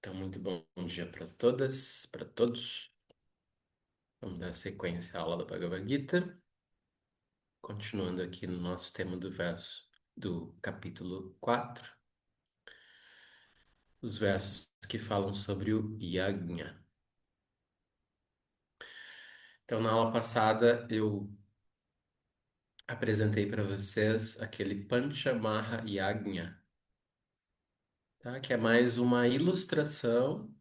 Então, muito bom dia para todas, para todos. Vamos dar sequência à aula da Bhagavad Gita, continuando aqui no nosso tema do verso do capítulo 4, os versos que falam sobre o Yajna. Então, na aula passada, eu apresentei para vocês aquele Panchamaha Yajna, tá? Que é mais uma ilustração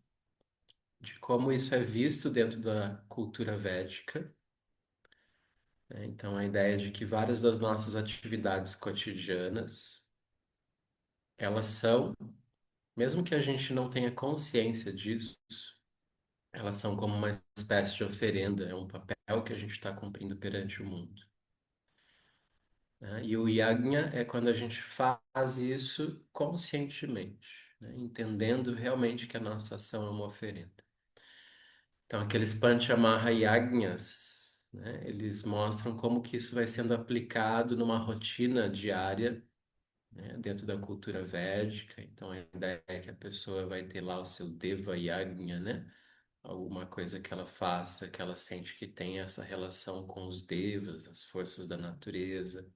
de como isso é visto dentro da cultura védica, né? Então, a ideia de que várias das nossas atividades cotidianas, elas são, mesmo que a gente não tenha consciência disso, elas são como uma espécie de oferenda, é um papel que a gente está cumprindo perante o mundo, né? E o yajna é quando a gente faz isso conscientemente, né? Entendendo realmente que a nossa ação é uma oferenda. Então, aqueles Panchamaha Yajnas, né? Eles mostram como que isso vai sendo aplicado numa rotina diária, né, dentro da cultura védica. Então, a ideia é que a pessoa vai ter lá o seu Deva Yajna, né? Alguma coisa que ela faça, que ela sente que tem essa relação com os devas, as forças da natureza.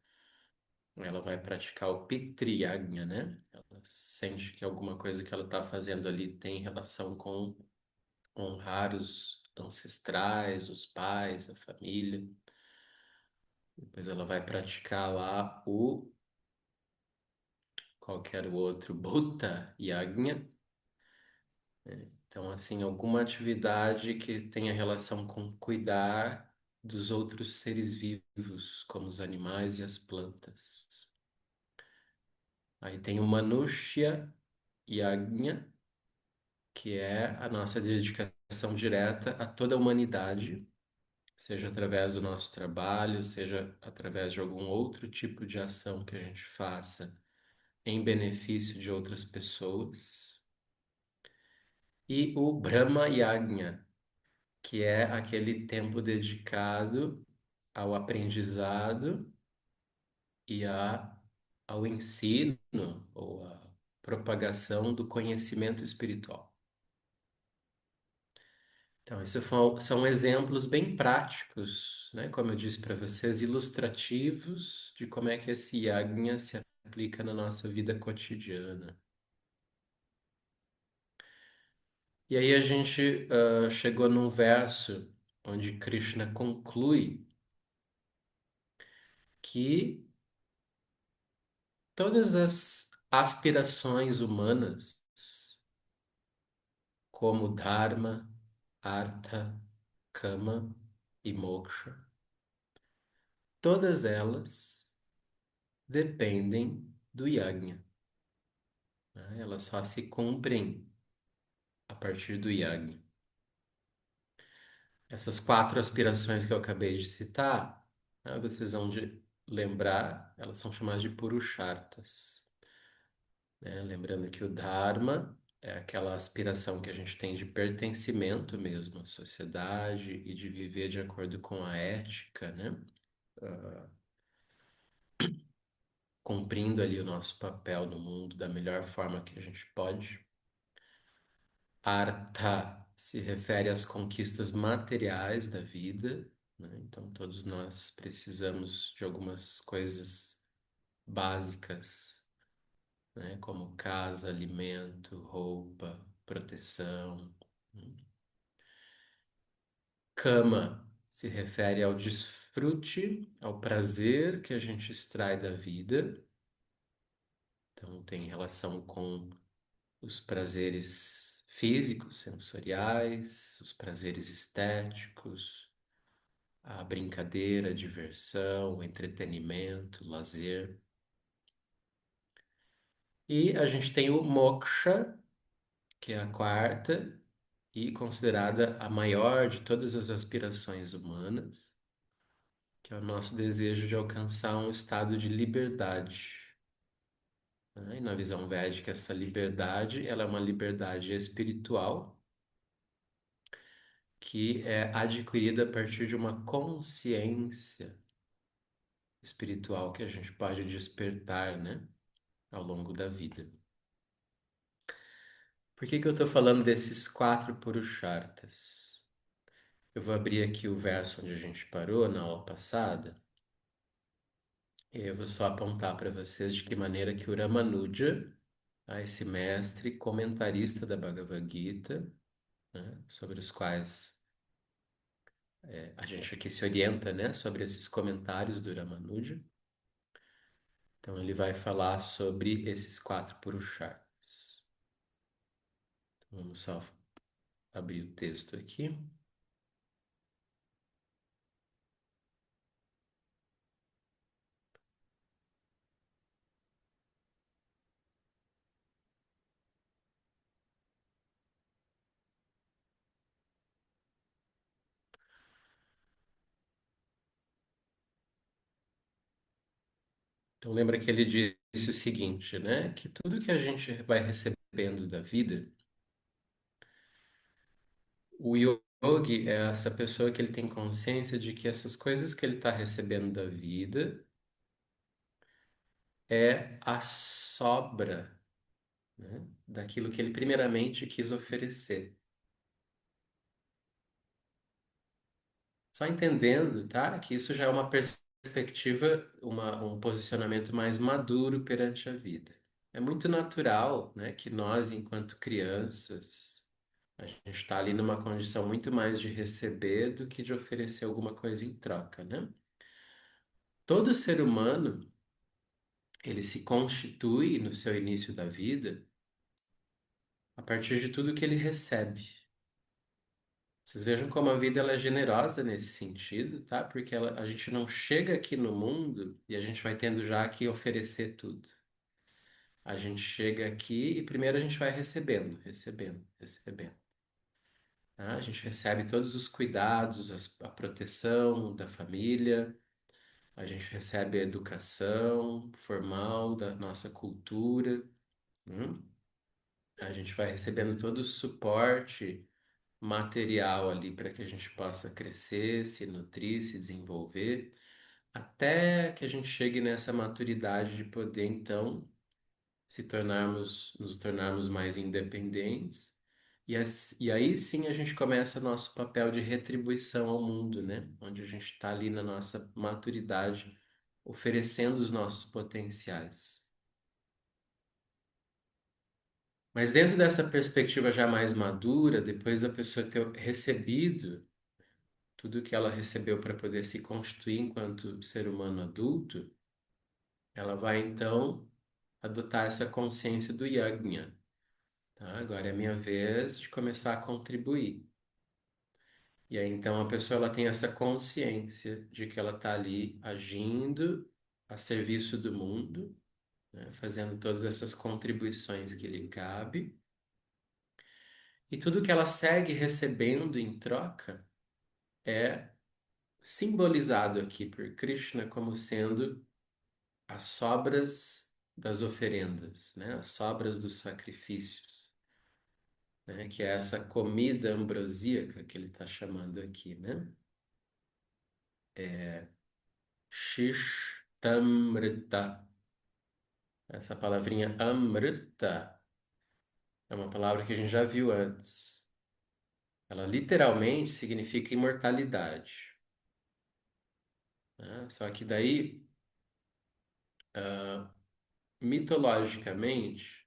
Ela vai praticar o Pitri Yajna, né? Ela sente que alguma coisa que ela está fazendo ali tem relação com honrar os ancestrais, os pais, a família. Depois ela vai praticar lá o qualquer outro Bhuta Yajna. Então, assim, alguma atividade que tenha relação com cuidar dos outros seres vivos, como os animais e as plantas. Aí tem o Manushya Yajna, que é a nossa dedicação direta a toda a humanidade, seja através do nosso trabalho, seja através de algum outro tipo de ação que a gente faça em benefício de outras pessoas. E o Brahma Yajna, que é aquele tempo dedicado ao aprendizado e ao ensino ou à propagação do conhecimento espiritual. Então, esses são exemplos bem práticos, né? Como eu disse para vocês, ilustrativos de como é que esse yajna se aplica na nossa vida cotidiana. E aí a gente chegou num verso onde Krishna conclui que todas as aspirações humanas, como Dharma, Artha, Kama e Moksha, todas elas dependem do Yajna, né? Elas só se cumprem a partir do Yajna. Essas quatro aspirações que eu acabei de citar, né, vocês vão de lembrar, elas são chamadas de Purusharthas, né? Lembrando que o Dharma é aquela aspiração que a gente tem de pertencimento mesmo à sociedade e de viver de acordo com a ética, né? Cumprindo ali o nosso papel no mundo da melhor forma que a gente pode. Artha se refere às conquistas materiais da vida, né? Então, todos nós precisamos de algumas coisas básicas, né? Como casa, alimento, roupa, proteção, né? Kama se refere ao desfrute, ao prazer que a gente extrai da vida. Então, tem relação com os prazeres físicos, sensoriais, os prazeres estéticos, a brincadeira, a diversão, o entretenimento, o lazer. E a gente tem o moksha, que é a quarta e considerada a maior de todas as aspirações humanas, que é o nosso desejo de alcançar um estado de liberdade, né? E na visão védica, essa liberdade, ela é uma liberdade espiritual que é adquirida a partir de uma consciência espiritual que a gente pode despertar, né, ao longo da vida. Por que que eu estou falando desses quatro Purusharthas? Eu vou abrir aqui o verso onde a gente parou na aula passada, e eu vou só apontar para vocês de que maneira que o Ramanuja, tá, esse mestre comentarista da Bhagavad Gita, né, sobre os quais a gente aqui se orienta, né, sobre esses comentários do Ramanuja. Então ele vai falar sobre esses quatro Purusharthas. Então, vamos só abrir o texto aqui. Então lembra que ele disse o seguinte, né, que tudo que a gente vai recebendo da vida, o yogi é essa pessoa que ele tem consciência de que essas coisas que ele está recebendo da vida é a sobra, né, daquilo que ele primeiramente quis oferecer. Só entendendo, tá? Que isso já é uma perspectiva, um posicionamento mais maduro perante a vida. É muito natural, né, que nós, enquanto crianças, a gente está ali numa condição muito mais de receber do que de oferecer alguma coisa em troca, né? Todo ser humano, ele se constitui no seu início da vida a partir de tudo que ele recebe. Vocês vejam como a vida ela é generosa nesse sentido, tá? Porque a gente não chega aqui no mundo e a gente vai tendo já que oferecer tudo. A gente chega aqui e primeiro a gente vai recebendo, recebendo, recebendo. Tá? A gente recebe todos os cuidados, a proteção da família, a gente recebe a educação formal da nossa cultura, hum? A gente vai recebendo todo o suporte material ali para que a gente possa crescer, se nutrir, se desenvolver, até que a gente chegue nessa maturidade de poder então nos tornarmos mais independentes. E aí sim a gente começa nosso papel de retribuição ao mundo, né? Onde a gente está ali na nossa maturidade, oferecendo os nossos potenciais. Mas dentro dessa perspectiva já mais madura, depois da pessoa ter recebido tudo que ela recebeu para poder se constituir enquanto ser humano adulto, ela vai então adotar essa consciência do yajna. Tá? Agora é minha vez de começar a contribuir. E aí então a pessoa ela tem essa consciência de que ela está ali agindo a serviço do mundo, né? Fazendo todas essas contribuições que lhe cabe. E tudo que ela segue recebendo em troca é simbolizado aqui por Krishna como sendo as sobras das oferendas, né? As sobras dos sacrifícios, né? Que é essa comida ambrosíaca que ele está chamando aqui, né? Shishtamrita. Essa palavrinha amrita é uma palavra que a gente já viu antes. Ela literalmente significa imortalidade, né? Só que daí, mitologicamente,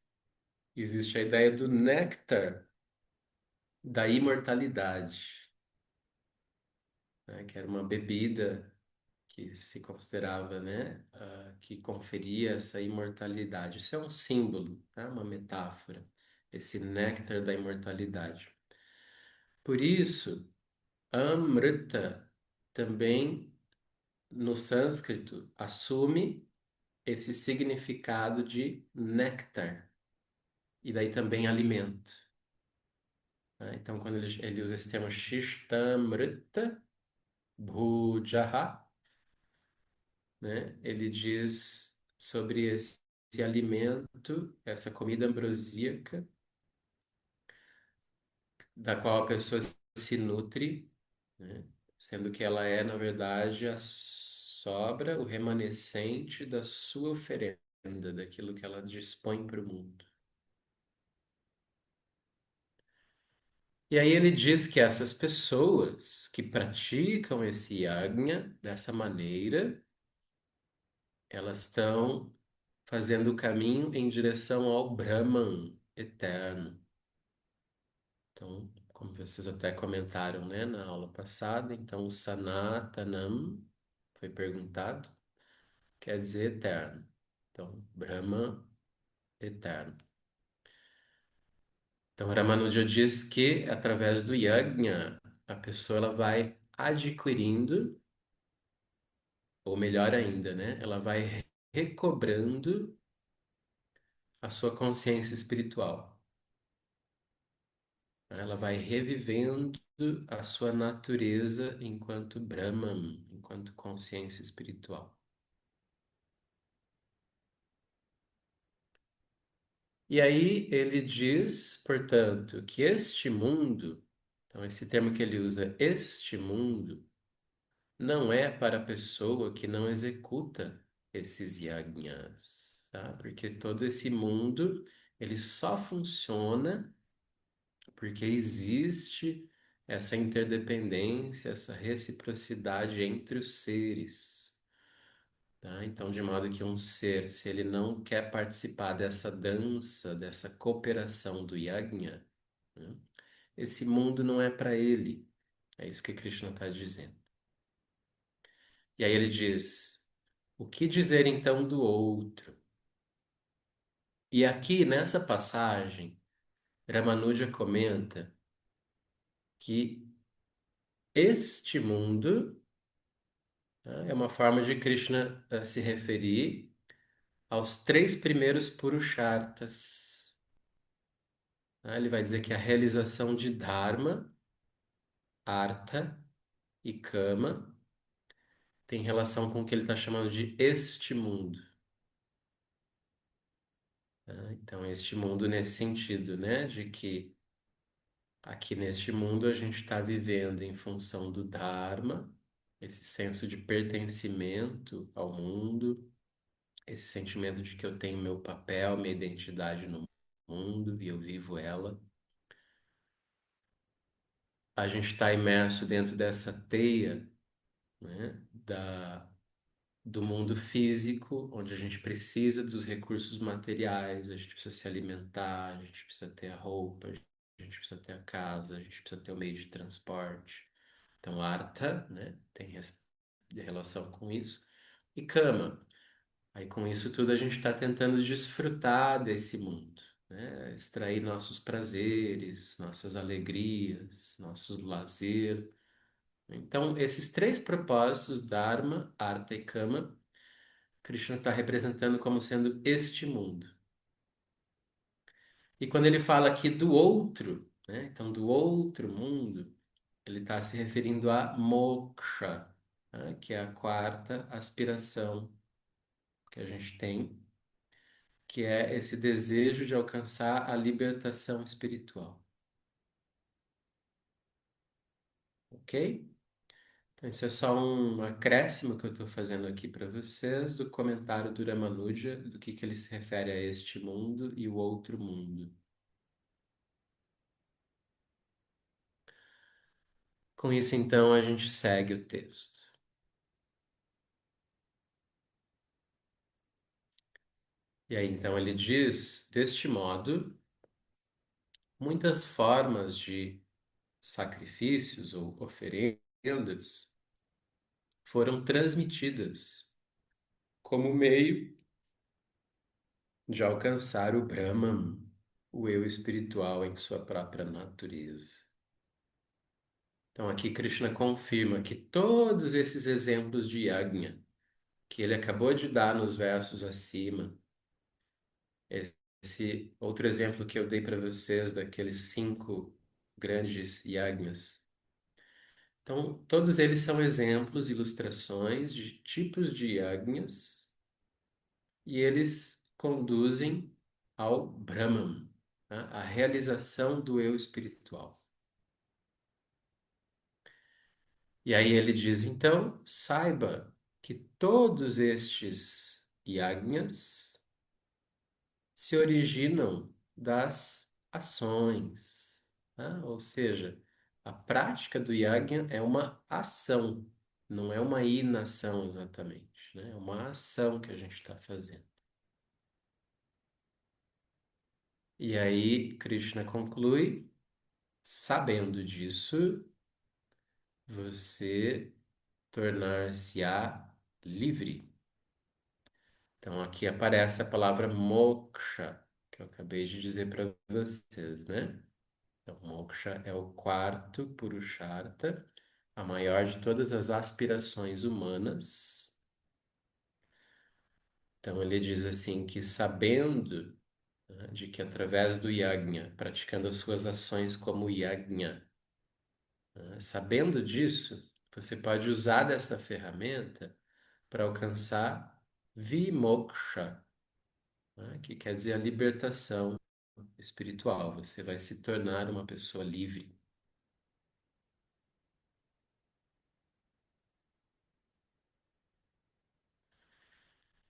existe a ideia do néctar da imortalidade, né? Que era uma bebida que se considerava, né, que conferia essa imortalidade. Isso é um símbolo, tá? Uma metáfora, esse néctar da imortalidade. Por isso, Amrita também no sânscrito assume esse significado de néctar e daí também alimento, né? Então, quando ele usa esse termo Shishtamrita Bhujaha, né? Ele diz sobre esse alimento, essa comida ambrosíaca, da qual a pessoa se nutre, né? Sendo que ela é, na verdade, a sobra, o remanescente da sua oferenda, daquilo que ela dispõe para o mundo. E aí ele diz que essas pessoas que praticam esse yajna dessa maneira, elas estão fazendo o caminho em direção ao Brahman eterno. Então, como vocês até comentaram, né, na aula passada, então o Sanatanam foi perguntado, quer dizer eterno. Então, Brahman eterno. Então, Ramanuja diz que através do yajna, a pessoa ela vai adquirindo, ou melhor ainda, né, ela vai recobrando a sua consciência espiritual. Ela vai revivendo a sua natureza enquanto Brahman, enquanto consciência espiritual. E aí ele diz, portanto, que este mundo, então esse termo que ele usa, este mundo, não é para a pessoa que não executa esses yajnas, tá? Porque todo esse mundo, ele só funciona porque existe essa interdependência, essa reciprocidade entre os seres, tá? Então, de modo que um ser, se ele não quer participar dessa dança, dessa cooperação do yajna, né? Esse mundo não é para ele. É isso que Krishna está dizendo. E aí ele diz: o que dizer então do outro? E aqui nessa passagem, Ramanuja comenta que este mundo, né, é uma forma de Krishna se referir aos três primeiros Purusharthas. Né? Ele vai dizer que a realização de Dharma, Artha e Kama tem relação com o que ele está chamando de este mundo. Né? Então, este mundo nesse sentido, né? De que aqui neste mundo a gente está vivendo em função do Dharma, esse senso de pertencimento ao mundo, esse sentimento de que eu tenho meu papel, minha identidade no mundo e eu vivo ela. A gente está imerso dentro dessa teia, né, do mundo físico, onde a gente precisa dos recursos materiais, a gente precisa se alimentar, a gente precisa ter a roupa, a gente precisa ter a casa, a gente precisa ter o meio de transporte. Então, Artha, né, tem relação com isso. E Kama, aí com isso tudo a gente está tentando desfrutar desse mundo, né? Extrair nossos prazeres, nossas alegrias, nossos lazer. Então, esses três propósitos, Dharma, Artha e Kama, Krishna está representando como sendo este mundo. E quando ele fala aqui do outro, né? Então, do outro mundo, ele está se referindo a moksha, né? Que é a quarta aspiração que a gente tem, que é esse desejo de alcançar a libertação espiritual. Ok? Então, isso é só um acréscimo que eu estou fazendo aqui para vocês do comentário do Ramanuja, do que ele se refere a este mundo e o outro mundo. Com isso, então, a gente segue o texto. E aí, então, ele diz: deste modo, muitas formas de sacrifícios ou oferendas foram transmitidas como meio de alcançar o Brahman, o eu espiritual em sua própria natureza. Então, aqui Krishna confirma que todos esses exemplos de yajna que ele acabou de dar nos versos acima, esse outro exemplo que eu dei para vocês daqueles 5 grandes yagnas. Então, todos eles são exemplos, ilustrações de tipos de yagnas e eles conduzem ao Brahman, tá? A realização do eu espiritual. E aí ele diz, então, saiba que todos estes yagnas se originam das ações. tá? Ou seja, a prática do yajna é uma ação, não é uma inação exatamente, né? É uma ação que a gente está fazendo. E aí, Krishna conclui: sabendo disso, você tornar-se-á livre. Então, aqui aparece a palavra moksha, que eu acabei de dizer para vocês, né? Então, moksha é o quarto purushartha, a maior de todas as aspirações humanas. Então, ele diz assim que sabendo, né, de que através do yajna, praticando as suas ações como yajna, né, sabendo disso, você pode usar dessa ferramenta para alcançar vimoksha, né, que quer dizer a libertação espiritual. Você vai se tornar uma pessoa livre.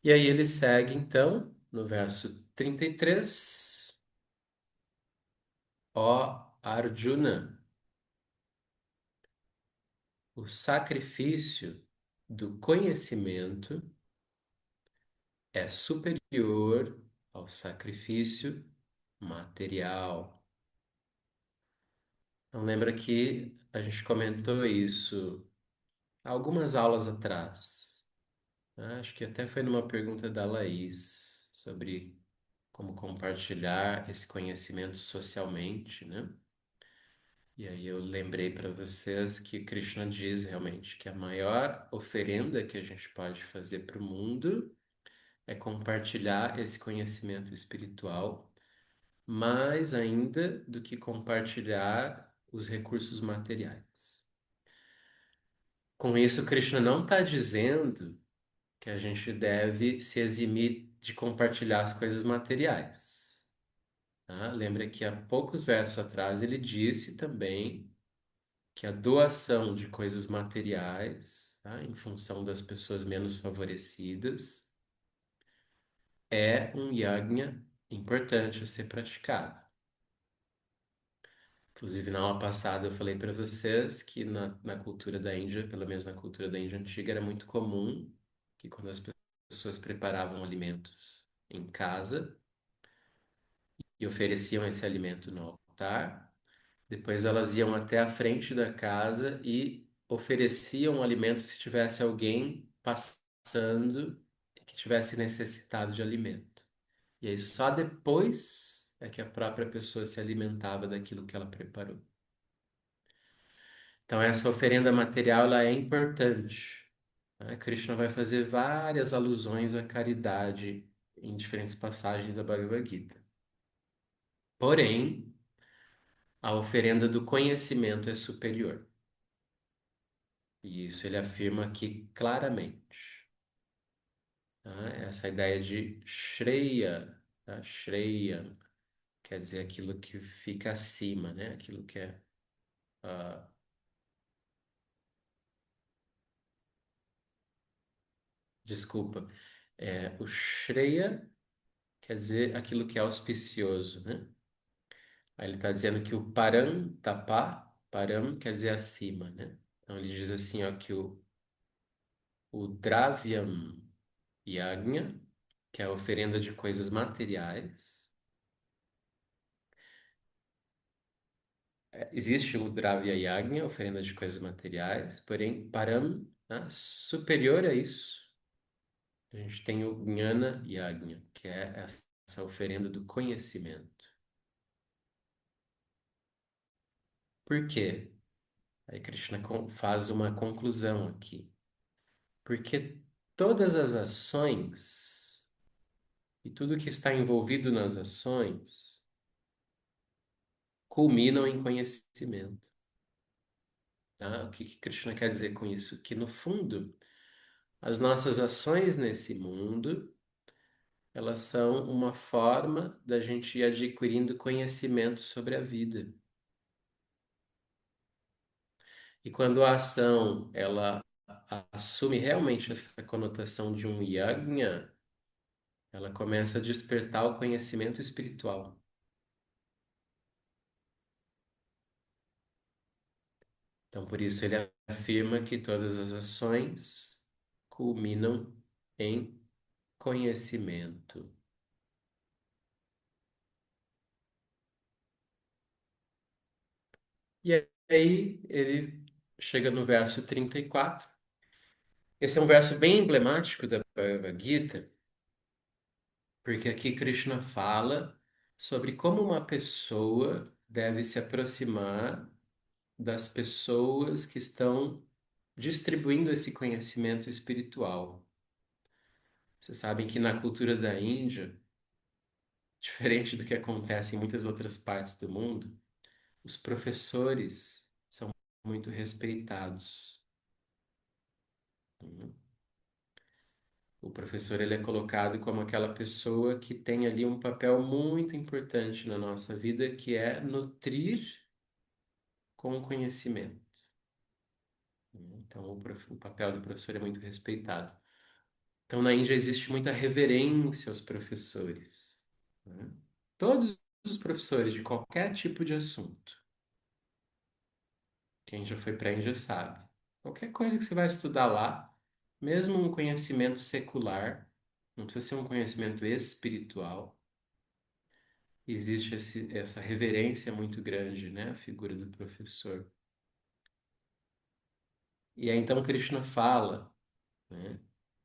E aí ele segue, então, no verso 33, ó Arjuna, o sacrifício do conhecimento é superior ao sacrifício material. Então, lembra que a gente comentou isso algumas aulas atrás, né? Acho que até foi numa pergunta da Laís sobre como compartilhar esse conhecimento socialmente, né? E aí eu lembrei para vocês que Krishna diz realmente que a maior oferenda que a gente pode fazer para o mundo é compartilhar esse conhecimento espiritual, mais ainda do que compartilhar os recursos materiais. Com isso, Krishna não está dizendo que a gente deve se eximir de compartilhar as coisas materiais. Tá? Lembra que há poucos versos atrás ele disse também que a doação de coisas materiais, tá, em função das pessoas menos favorecidas, é um yajna importante a ser praticado. Inclusive, na aula passada eu falei para vocês que na cultura da Índia, pelo menos na cultura da Índia antiga, era muito comum que quando as pessoas preparavam alimentos em casa e ofereciam esse alimento no altar, depois elas iam até a frente da casa e ofereciam o alimento se tivesse alguém passando que tivesse necessitado de alimento. E aí só depois é que a própria pessoa se alimentava daquilo que ela preparou. Então essa oferenda material ela é importante, né? Krishna vai fazer várias alusões à caridade em diferentes passagens da Bhagavad Gita. Porém, a oferenda do conhecimento é superior. E isso ele afirma aqui claramente. Tá? Essa ideia de Shreya, tá? Shreya quer dizer aquilo que fica acima, né? Aquilo que é. ah, Desculpa. O Shreya quer dizer aquilo que é auspicioso, né? Aí ele está dizendo que o Param Tapa, Param quer dizer acima, né? Então ele diz assim, ó, que o Dravyam Yajna, que é a oferenda de coisas materiais. Existe o Dravya Yajna, oferenda de coisas materiais, porém, Param, né, superior a isso, a gente tem o Jnana Yajna, que é essa oferenda do conhecimento. Por quê? Aí Krishna faz uma conclusão aqui. Porque todas as ações e tudo que está envolvido nas ações culminam em conhecimento. Tá? O que que Krishna quer dizer com isso? Que no fundo, as nossas ações nesse mundo, elas são uma forma da gente ir adquirindo conhecimento sobre a vida. E quando a ação, ela assume realmente essa conotação de um yajna, ela começa a despertar o conhecimento espiritual. Então, por isso ele afirma que todas as ações culminam em conhecimento. E aí ele chega no verso 34. Esse é um verso bem emblemático da Bhagavad Gita, porque aqui Krishna fala sobre como uma pessoa deve se aproximar das pessoas que estão distribuindo esse conhecimento espiritual. Vocês sabem que na cultura da Índia, diferente do que acontece em muitas outras partes do mundo, os professores são muito respeitados. O professor ele é colocado como aquela pessoa que tem ali um papel muito importante na nossa vida, que é nutrir com o conhecimento. Então, o papel do professor é muito respeitado. Então, na Índia existe muita reverência aos professores, né? Todos os professores de qualquer tipo de assunto, quem já foi para a Índia sabe. Qualquer coisa que você vai estudar lá, mesmo um conhecimento secular, não precisa ser um conhecimento espiritual, existe essa reverência muito grande, né? A figura do professor. E aí então Krishna fala, né?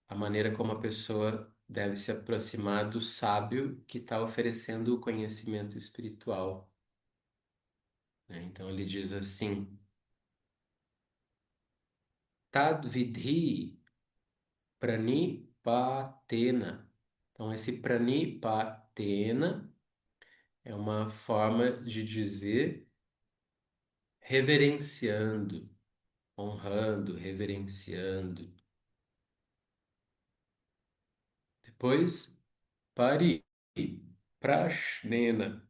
A maneira como a pessoa deve se aproximar do sábio que está oferecendo o conhecimento espiritual, né? Então ele diz assim: Tad vidhi pranipatena. Então esse pranipatena é uma forma de dizer reverenciando, honrando, reverenciando. Depois, pari, prashnena.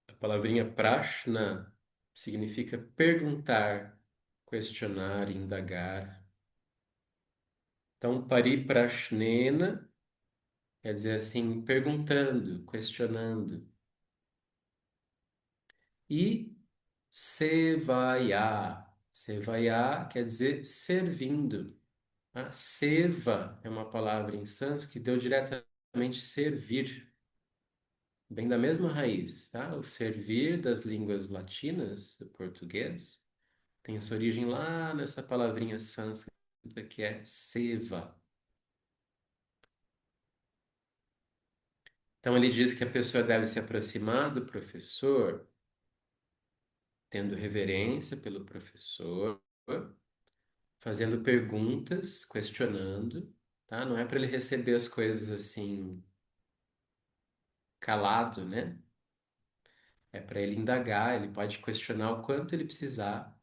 A palavrinha prashna significa perguntar, questionar, indagar. Então, pariprashnena quer dizer assim, perguntando, questionando. E sevaya. Sevaya quer dizer servindo. A seva é uma palavra em sânscrito que deu diretamente servir. Vem da mesma raiz, tá? O servir das línguas latinas, do português, tem essa origem lá nessa palavrinha sânscrita que é seva. Então ele diz que a pessoa deve se aproximar do professor, tendo reverência pelo professor, fazendo perguntas, questionando, tá? Não é para ele receber as coisas assim calado, né? É para ele indagar, ele pode questionar o quanto ele precisar.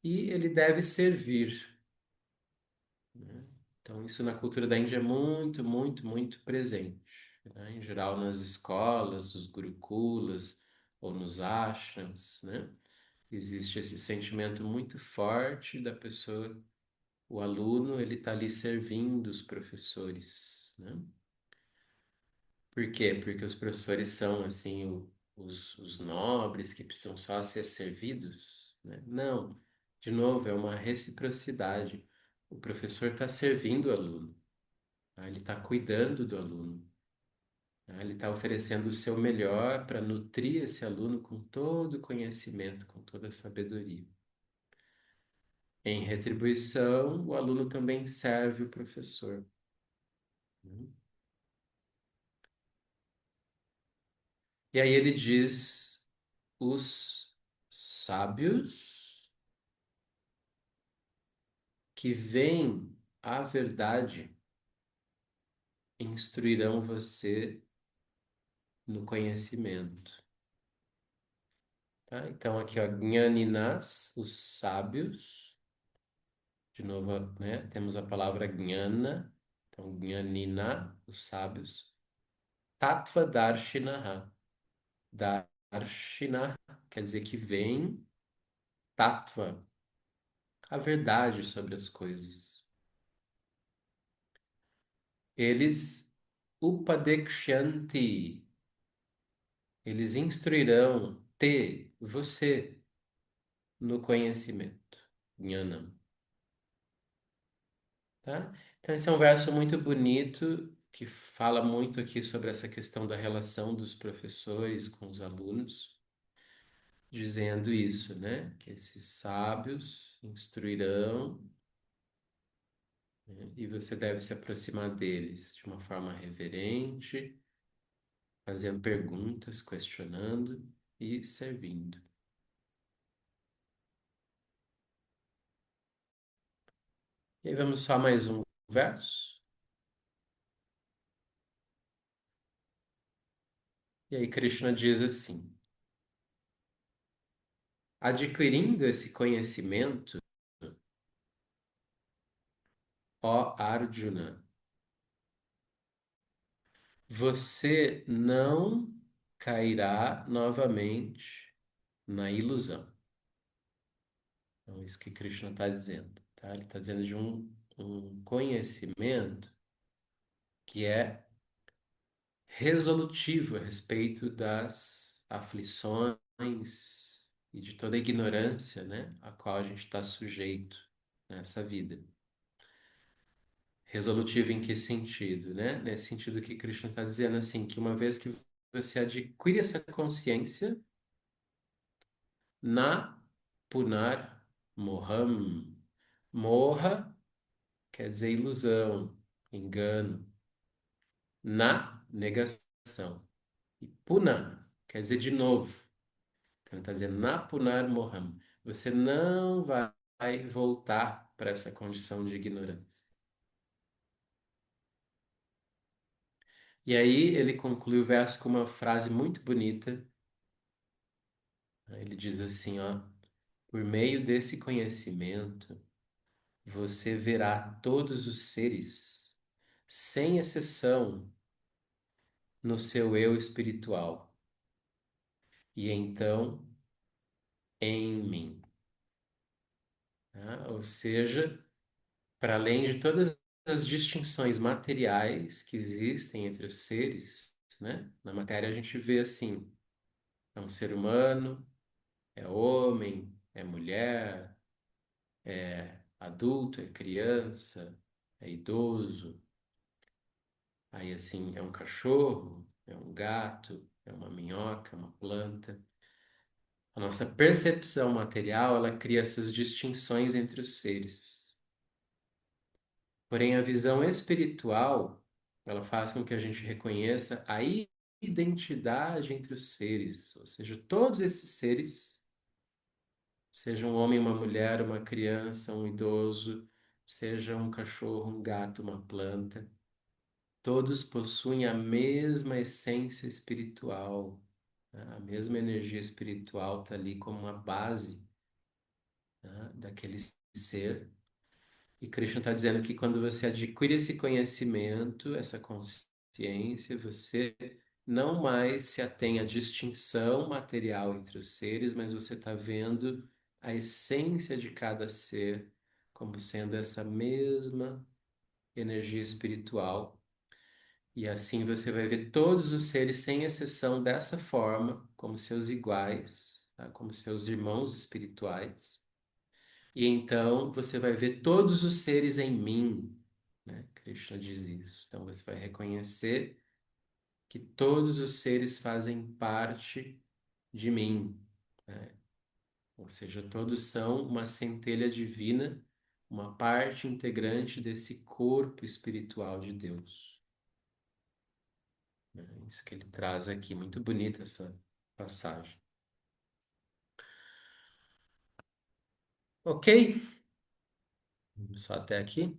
E ele deve servir, né? Então, isso na cultura da Índia é muito, muito, muito presente, né? Em geral, nas escolas, nos gurukulas ou nos ashrams, né? Existe esse sentimento muito forte da pessoa, o aluno, ele está ali servindo os professores, né? Por quê? Porque os professores são, assim, os nobres que precisam só ser servidos, né? Não. De novo, é uma reciprocidade. O professor está servindo o aluno, tá? Ele está cuidando do aluno, tá? Ele está oferecendo o seu melhor para nutrir esse aluno com todo o conhecimento, com toda a sabedoria. Em retribuição, o aluno também serve o professor, né? E aí ele diz: os sábios que veem a verdade instruirão você no conhecimento. Tá? Então, aqui, ó, Gnaninas, os sábios. De novo, né? Temos a palavra Gnana. Então, Gnanina, os sábios. Tattva Darshinaha. Darshina quer dizer que vem. Tattva, a verdade sobre as coisas. Eles Upadekshanti. Eles instruirão você, no conhecimento. Jnanam. Tá? Então, esse é um verso muito bonito que fala muito aqui sobre essa questão da relação dos professores com os alunos, dizendo isso, né? Que esses sábios instruirão, né? E você deve se aproximar deles de uma forma reverente, fazendo perguntas, questionando e servindo. E aí vamos só mais um verso. E aí Krishna diz assim: adquirindo esse conhecimento, ó Arjuna, você não cairá novamente na ilusão. Então, isso que Krishna está dizendo, tá? Ele está dizendo de um conhecimento que é resolutivo a respeito das aflições e de toda a ignorância, né, a qual a gente está sujeito nessa vida. Resolutivo em que sentido, né? Nesse sentido que Krishna está dizendo assim, que uma vez que você adquire essa consciência, na punar moham. Moha quer dizer ilusão, engano. Na negação. E puna quer dizer de novo. Então ele está dizendo na punar moham. Você não vai voltar para essa condição de ignorância. E aí ele conclui o verso com uma frase muito bonita. Ele diz assim, ó, por meio desse conhecimento, você verá todos os seres, sem exceção, no seu eu espiritual. E então, em mim. Tá? Ou seja, para além de todas as distinções materiais que existem entre os seres, né? Na matéria a gente vê assim, é um ser humano, é homem, é mulher, é adulto, é criança, é idoso. Aí, assim, é um cachorro, é um gato, é uma minhoca, uma planta. A nossa percepção material, ela cria essas distinções entre os seres. Porém, a visão espiritual, ela faz com que a gente reconheça a identidade entre os seres, ou seja, todos esses seres, seja um homem, uma mulher, uma criança, um idoso, seja um cachorro, um gato, uma planta, todos possuem a mesma essência espiritual, né? A mesma energia espiritual está ali como uma base, né, daquele ser. E Krishna está dizendo que quando você adquire esse conhecimento, essa consciência, você não mais se atém à distinção material entre os seres, mas você está vendo a essência de cada ser como sendo essa mesma energia espiritual. E assim você vai ver todos os seres, sem exceção, dessa forma, como seus iguais, tá? Como seus irmãos espirituais. E então você vai ver todos os seres em mim, né? Krishna diz isso. Então você vai reconhecer que todos os seres fazem parte de mim, né? Ou seja, todos são uma centelha divina, uma parte integrante desse corpo espiritual de Deus. É isso que ele traz aqui. Muito bonita essa passagem. Ok? Vamos só até aqui.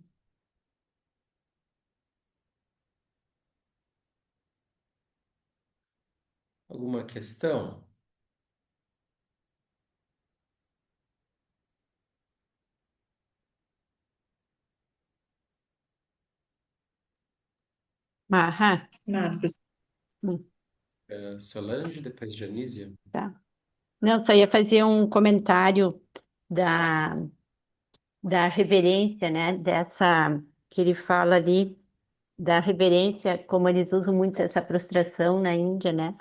Alguma questão? Aham. Nada, professor. Hum, Solange, depois Dionísia. tá. Não, só ia fazer um comentário da, da reverência, né? Dessa que ele fala ali, da reverência, como eles usam muito essa prostração na Índia, né?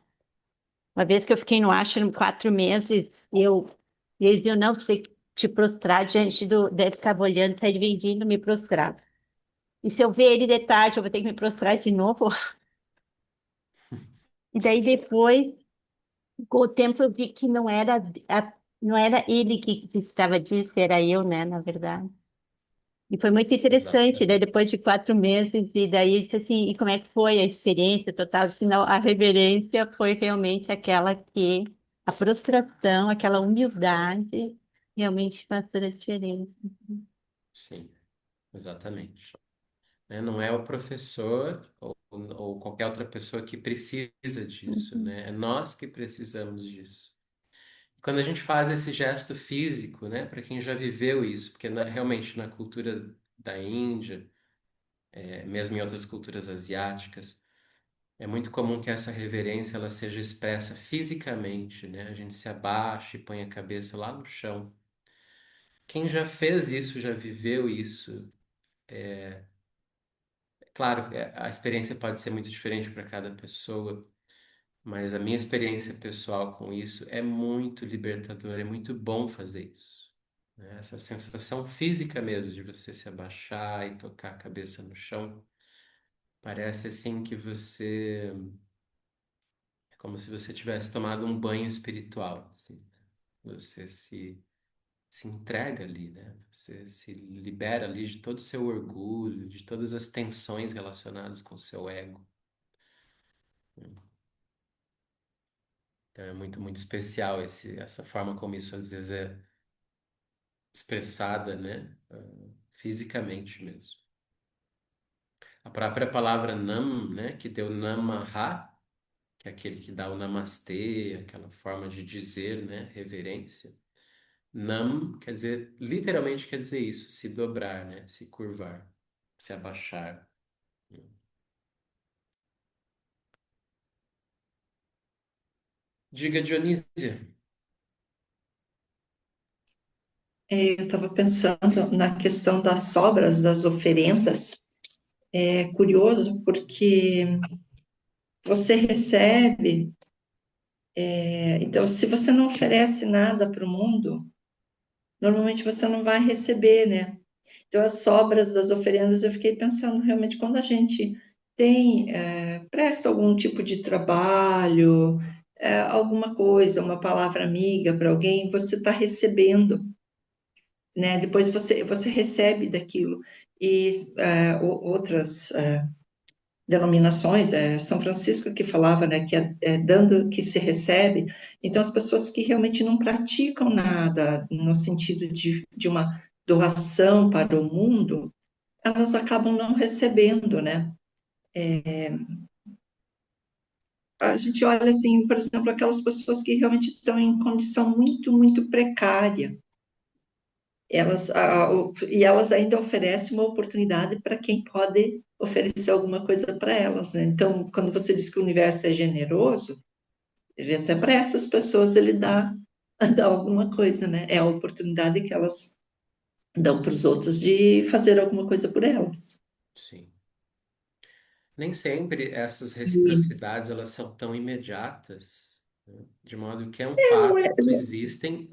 Uma vez que eu fiquei no ashram 4 meses, e eles diziam, não, você tem que te prostrar diante do, deve ficar olhando, tá ele vem vindo me prostrar. E se eu ver ele de tarde, eu vou ter que me prostrar de novo. E daí depois, com o tempo, eu vi que não era ele que estava disso, era eu, né, na verdade. E foi muito interessante, daí Exatamente. depois de 4 meses, e daí disse assim, e como é que foi a experiência total? Senão, a reverência foi realmente aquela que, a prostração, aquela humildade, realmente faz toda a diferença. Sim, exatamente. Né? Não é o professor ou qualquer outra pessoa que precisa disso, Uhum, né? É nós que precisamos disso. Quando a gente faz esse gesto físico, né, para quem já viveu isso, porque realmente na cultura da Índia, mesmo em outras culturas asiáticas, é muito comum que essa reverência ela seja expressa fisicamente, né? A gente se abaixa e põe a cabeça lá no chão. Quem já fez isso, já viveu isso. Claro, a experiência pode ser muito diferente para cada pessoa, mas a minha experiência pessoal com isso é muito libertadora, é muito bom fazer isso. Né? Essa sensação física mesmo de você se abaixar e tocar a cabeça no chão, parece assim que você, é como se você tivesse tomado um banho espiritual, assim. Você se entrega ali, né? Você se libera ali de todo o seu orgulho, de todas as tensões relacionadas com o seu ego. Então é muito, muito especial essa forma como isso às vezes é expressada, né? Fisicamente mesmo. A própria palavra nam, né? Que deu namaha, que é aquele que dá o namastê, aquela forma de dizer, né? Reverência. Nam quer dizer, literalmente quer dizer isso, se dobrar, né? Se curvar, se abaixar. Diga, Dionísia. Eu estava pensando na questão das sobras, das oferendas. É curioso porque você recebe, então, se você não oferece nada para o mundo, normalmente você não vai receber, né? Então, as sobras das oferendas, eu fiquei pensando realmente quando a gente presta algum tipo de trabalho, alguma coisa, uma palavra amiga para alguém, você está recebendo, né? Depois você recebe daquilo. E outras denominações, São Francisco que falava, né, que é dando que se recebe. Então, as pessoas que realmente não praticam nada no sentido de uma doação para o mundo, elas acabam não recebendo, né? A gente olha assim, por exemplo, aquelas pessoas que realmente estão em condição muito, muito precária. E elas ainda oferecem uma oportunidade para quem pode oferecer alguma coisa para elas, né? Então, quando você diz que o universo é generoso, até para essas pessoas ele dá alguma coisa, né? É a oportunidade que elas dão para os outros de fazer alguma coisa por elas. Sim. Nem sempre essas E reciprocidades elas são tão imediatas, né? De modo que é um não é, fato, existem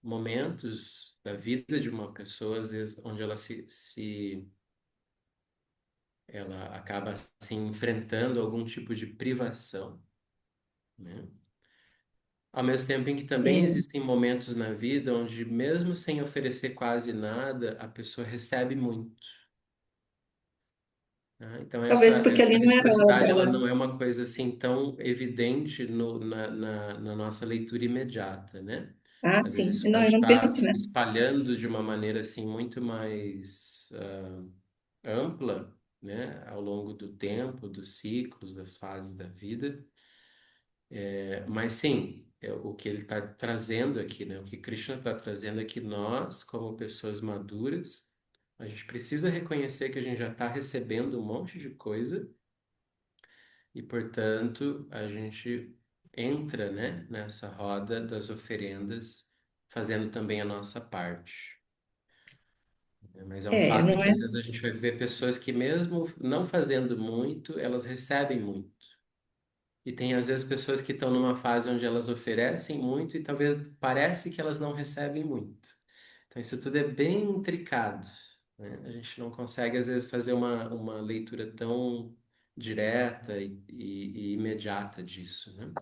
momentos da vida de uma pessoa, às vezes, onde ela acaba assim, enfrentando algum tipo de privação, né? Ao mesmo tempo em que também é, existem momentos na vida onde, mesmo sem oferecer quase nada, a pessoa recebe muito. Né? Então talvez porque essa ali não era hora reciprocidade ela dela. não é uma coisa assim tão evidente na nossa leitura imediata, né? Ah, Às vezes sim. isso Não, pode eu não estar penso, se né? espalhando de uma maneira assim muito mais ampla, né? Ao longo do tempo, dos ciclos, das fases da vida. Mas sim, o que ele está trazendo aqui, né? O que Krishna está trazendo é que nós, como pessoas maduras, a gente precisa reconhecer que a gente já está recebendo um monte de coisa e, portanto, a gente entra, né, nessa roda das oferendas, fazendo também a nossa parte. Né? Mas é um fato Não que é. às vezes a gente vai ver pessoas que, mesmo não fazendo muito, elas recebem muito. E tem às vezes pessoas que estão numa fase onde elas oferecem muito e talvez parece que elas não recebem muito. Então isso tudo é bem intricado, né? A gente não consegue às vezes fazer uma leitura tão direta e imediata disso, né?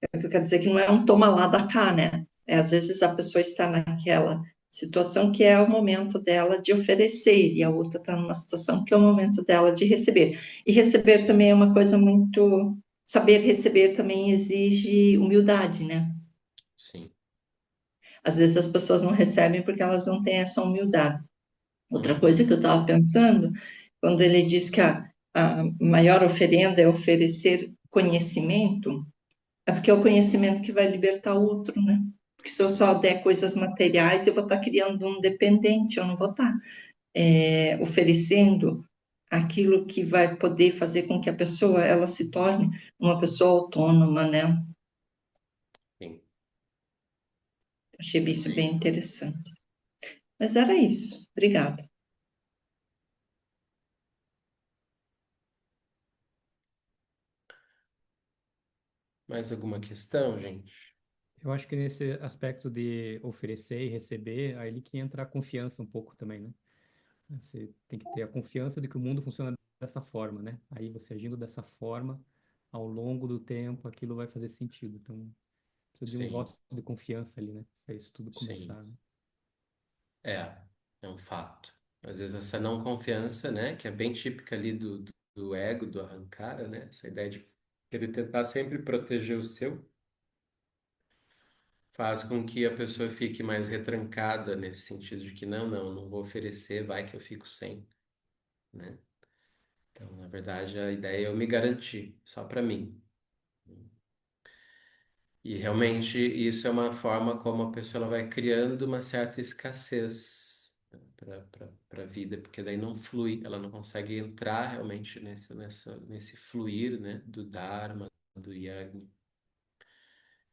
É o que eu quero dizer que não é um toma lá da cá, né? É, às vezes a pessoa está naquela situação que é o momento dela de oferecer, e a outra está numa situação que é o momento dela de receber. E receber também é Sim, uma coisa muito. Saber receber também exige humildade, né? sim. Às vezes as pessoas não recebem porque elas não têm essa humildade. Outra coisa Uhum. que eu estava pensando, quando ele diz que a maior oferenda é oferecer conhecimento, é porque é o conhecimento que vai libertar o outro, né? Porque se eu só Sim, der coisas materiais, eu vou estar criando um dependente, eu não vou estar oferecendo aquilo que vai poder fazer com que a pessoa ela se torne uma pessoa autônoma, né? sim. Achei isso bem interessante. Mas era isso. Obrigada. Mais alguma questão, gente? Eu acho que nesse aspecto de oferecer e receber, aí que entra a confiança um pouco também, né? Você tem que ter a confiança de que o mundo funciona dessa forma, né? Aí você agindo dessa forma, ao longo do tempo, aquilo vai fazer sentido. Então, precisa de um Sim, voto de confiança ali, né? Para isso tudo sim. começar, né? É, é um fato. Às vezes essa não confiança, né, que é bem típica ali do ego, do arrancar, né? Essa ideia de querer tentar sempre proteger o seu, faz com que a pessoa fique mais retrancada nesse sentido de que não vou oferecer, vai que eu fico sem, né? Então, na verdade, a ideia é eu me garantir, só para mim. E realmente isso é uma forma como a pessoa ela vai criando uma certa escassez para a vida, porque daí não flui, ela não consegue entrar realmente nesse fluir, né, do Dharma, do Yagni.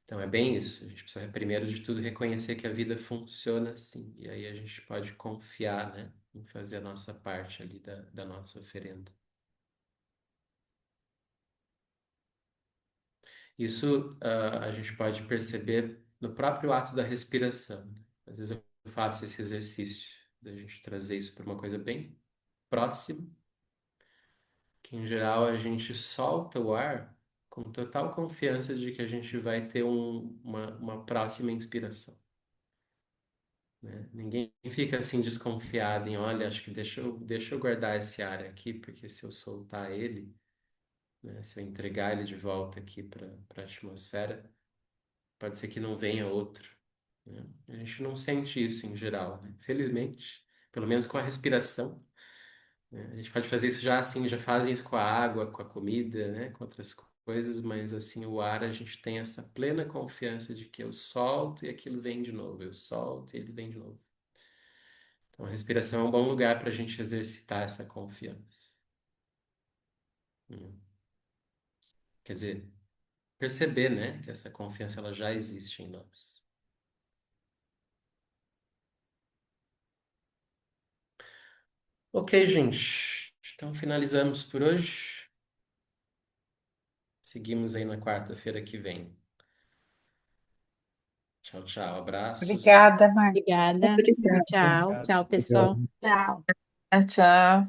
Então é bem isso, a gente precisa primeiro de tudo reconhecer que a vida funciona assim, e aí a gente pode confiar, né, em fazer a nossa parte ali da nossa oferenda. Isso a gente pode perceber no próprio ato da respiração, né? Às vezes eu faço esse exercício da gente trazer isso para uma coisa bem próxima, que em geral a gente solta o ar com total confiança de que a gente vai ter uma próxima inspiração, né? Ninguém fica assim desconfiado em, olha, acho que deixa eu guardar esse ar aqui, porque se eu soltar ele, né, se eu entregar ele de volta aqui para a atmosfera, pode ser que não venha outro, né? A gente não sente isso em geral, né? Felizmente, pelo menos com a respiração, né? A gente pode fazer isso já assim, já fazem isso com a água, com a comida, né? Com outras coisas, mas assim, o ar a gente tem essa plena confiança de que eu solto e aquilo vem de novo, eu solto e ele vem de novo. Então, a respiração é um bom lugar para a gente exercitar essa confiança. Hum. Quer dizer, perceber, né, que essa confiança ela já existe em nós. Ok, gente. Então finalizamos por hoje. Seguimos aí na quarta-feira que vem. Tchau, tchau. Abraços. Obrigada, Marcos. Obrigada. Obrigada. Tchau, Obrigado. tchau, pessoal. Tchau. Tchau.